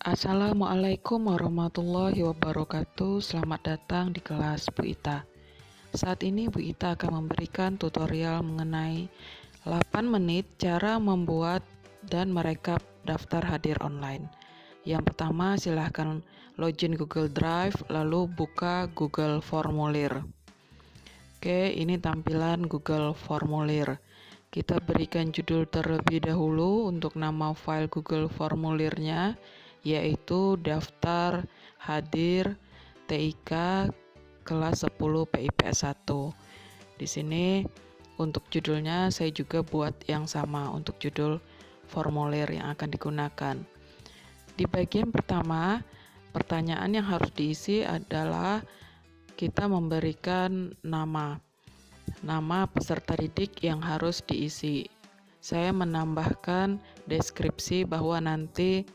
Assalamualaikum warahmatullahi wabarakatuh. Selamat datang di kelas Bu Ita. Saat ini Bu Ita akan memberikan tutorial mengenai 8 menit cara membuat dan merekap daftar hadir online. Yang pertama, silahkan login Google Drive lalu buka Google Formulir. Oke, ini tampilan Google Formulir. Kita berikan judul terlebih dahulu untuk nama file Google Formulirnya, yaitu daftar hadir TIK kelas 10 PIPS 1. Di sini untuk judulnya saya juga buat yang sama untuk judul formulir yang akan digunakan. Di bagian pertama, pertanyaan yang harus diisi adalah kita memberikan nama peserta didik yang harus diisi. Saya menambahkan deskripsi bahwa nanti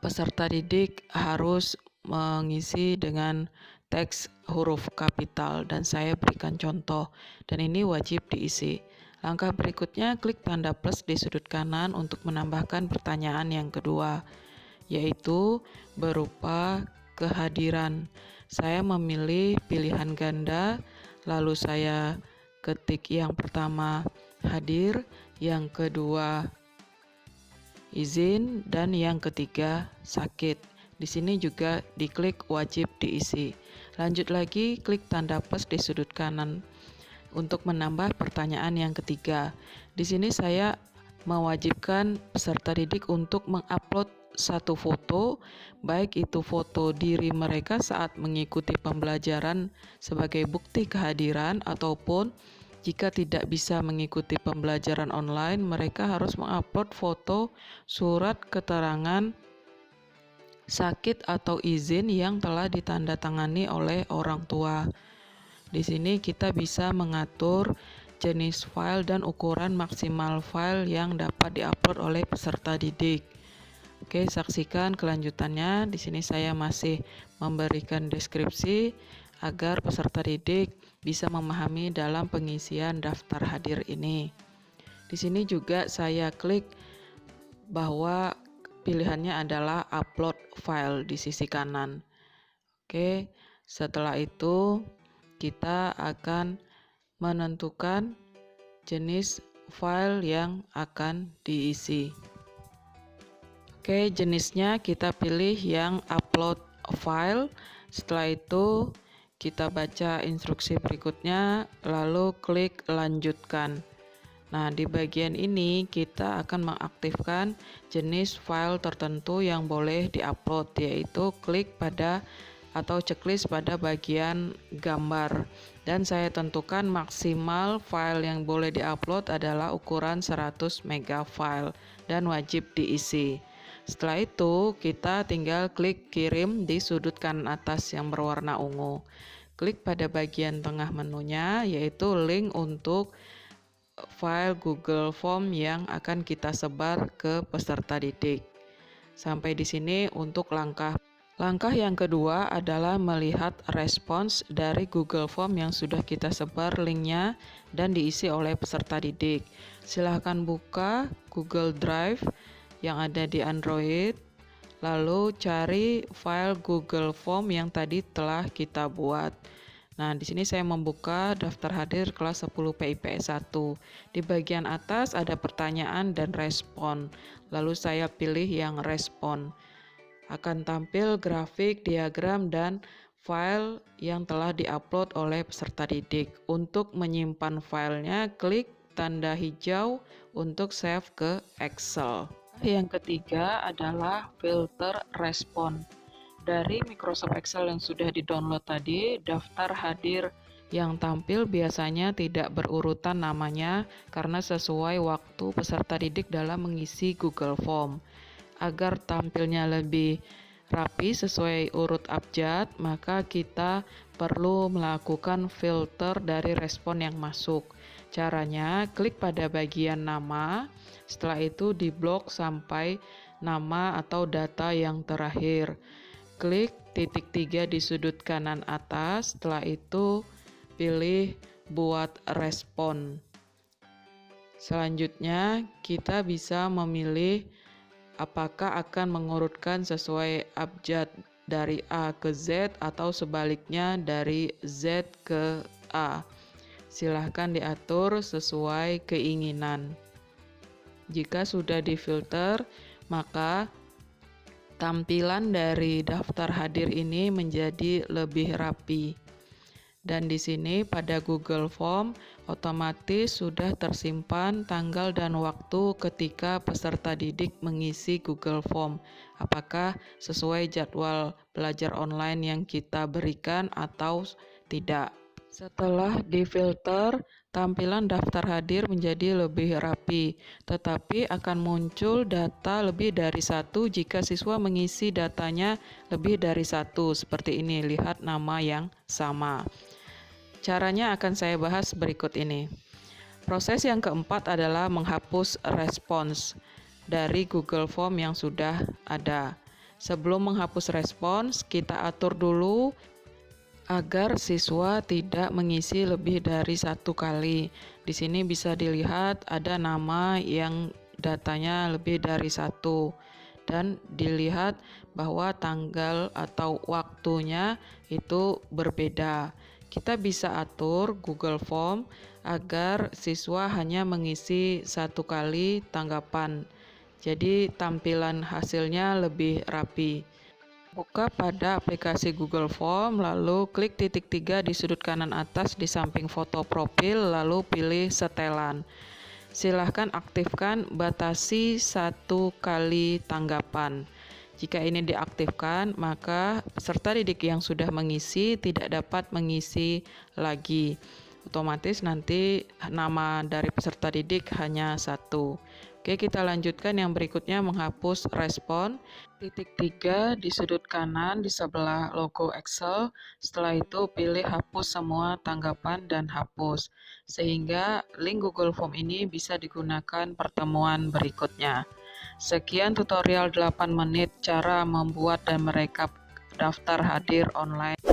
peserta didik harus mengisi dengan teks huruf kapital dan saya berikan contoh dan ini wajib diisi. Langkah berikutnya, klik tanda plus di sudut kanan untuk menambahkan pertanyaan yang kedua, yaitu berupa kehadiran. Saya memilih pilihan ganda, lalu saya ketik yang pertama hadir, yang kedua izin, dan yang ketiga sakit. Di sini juga diklik wajib diisi. Lanjut lagi, klik tanda plus di sudut kanan untuk menambah pertanyaan yang ketiga. Di sini saya mewajibkan peserta didik untuk mengupload satu foto, baik itu foto diri mereka saat mengikuti pembelajaran sebagai bukti kehadiran, ataupun jika tidak bisa mengikuti pembelajaran online, mereka harus mengupload foto surat keterangan sakit atau izin yang telah ditandatangani oleh orang tua. Di sini kita bisa mengatur jenis file dan ukuran maksimal file yang dapat diupload oleh peserta didik. Oke, saksikan kelanjutannya. Di sini saya masih memberikan deskripsi agar peserta didik bisa memahami dalam pengisian daftar hadir ini. Di sini juga saya klik bahwa pilihannya adalah upload file di sisi kanan. Oke, setelah itu kita akan menentukan jenis file yang akan diisi. Oke, jenisnya kita pilih yang upload file. Setelah itu kita baca instruksi berikutnya, lalu klik lanjutkan. Nah, di bagian ini kita akan mengaktifkan jenis file tertentu yang boleh diupload, yaitu klik pada atau checklist pada bagian gambar. Dan saya tentukan maksimal file yang boleh diupload adalah ukuran 100 MB file dan wajib diisi. Setelah itu kita tinggal klik kirim di sudut kanan atas yang berwarna ungu. Klik pada bagian tengah menunya, yaitu link untuk file Google Form yang akan kita sebar ke peserta didik. Sampai di sini untuk langkah yang kedua adalah melihat respons dari Google Form yang sudah kita sebar linknya dan diisi oleh peserta didik. Silahkan buka Google Drive yang ada di Android, lalu cari file Google Form yang tadi telah kita buat. Nah, di sini saya membuka daftar hadir kelas 10 PIPS 1. Di bagian atas ada pertanyaan dan respon. Lalu saya pilih yang respon. Akan tampil grafik, diagram, dan file yang telah diupload oleh peserta didik. Untuk menyimpan filenya, klik tanda hijau untuk save ke Excel. Yang ketiga adalah filter respon. Dari Microsoft Excel yang sudah di-download tadi, daftar hadir yang tampil biasanya tidak berurutan namanya karena sesuai waktu peserta didik dalam mengisi Google Form. Agar tampilnya lebih rapi sesuai urut abjad, maka kita perlu melakukan filter dari respon yang masuk. Caranya, klik pada bagian nama, setelah itu diblok sampai nama atau data yang terakhir. Klik titik 3 di sudut kanan atas, setelah itu pilih buat respon. Selanjutnya, kita bisa memilih apakah akan mengurutkan sesuai abjad dari A ke Z atau sebaliknya dari Z ke A. Silahkan diatur sesuai keinginan. Jika sudah difilter, maka tampilan dari daftar hadir ini menjadi lebih rapi. Dan di sini pada Google Form otomatis sudah tersimpan tanggal dan waktu ketika peserta didik mengisi Google Form. Apakah sesuai jadwal belajar online yang kita berikan atau tidak. Setelah difilter, tampilan daftar hadir menjadi lebih rapi, tetapi akan muncul data lebih dari satu jika siswa mengisi datanya lebih dari satu. Seperti ini, lihat nama yang sama. Caranya akan saya bahas berikut ini. Proses yang keempat adalah menghapus respons dari Google Form yang sudah ada. Sebelum menghapus respons, kita atur dulu agar siswa tidak mengisi lebih dari satu kali. Di sini bisa dilihat ada nama yang datanya lebih dari satu, dan dilihat bahwa tanggal atau waktunya itu berbeda. Kita bisa atur Google Form agar siswa hanya mengisi satu kali tanggapan. Jadi tampilan hasilnya lebih rapi. Buka pada aplikasi Google Form, lalu klik titik 3 di sudut kanan atas di samping foto profil, lalu pilih setelan. Silahkan aktifkan batasi satu kali tanggapan. Jika ini diaktifkan, maka peserta didik yang sudah mengisi tidak dapat mengisi lagi. Otomatis nanti nama dari peserta didik hanya satu. Oke, kita lanjutkan yang berikutnya, menghapus respon. Titik 3 di sudut kanan di sebelah logo Excel. Setelah itu pilih hapus semua tanggapan dan hapus, sehingga link Google Form ini bisa digunakan pertemuan berikutnya. Sekian tutorial 8 menit cara membuat dan merekap daftar hadir online.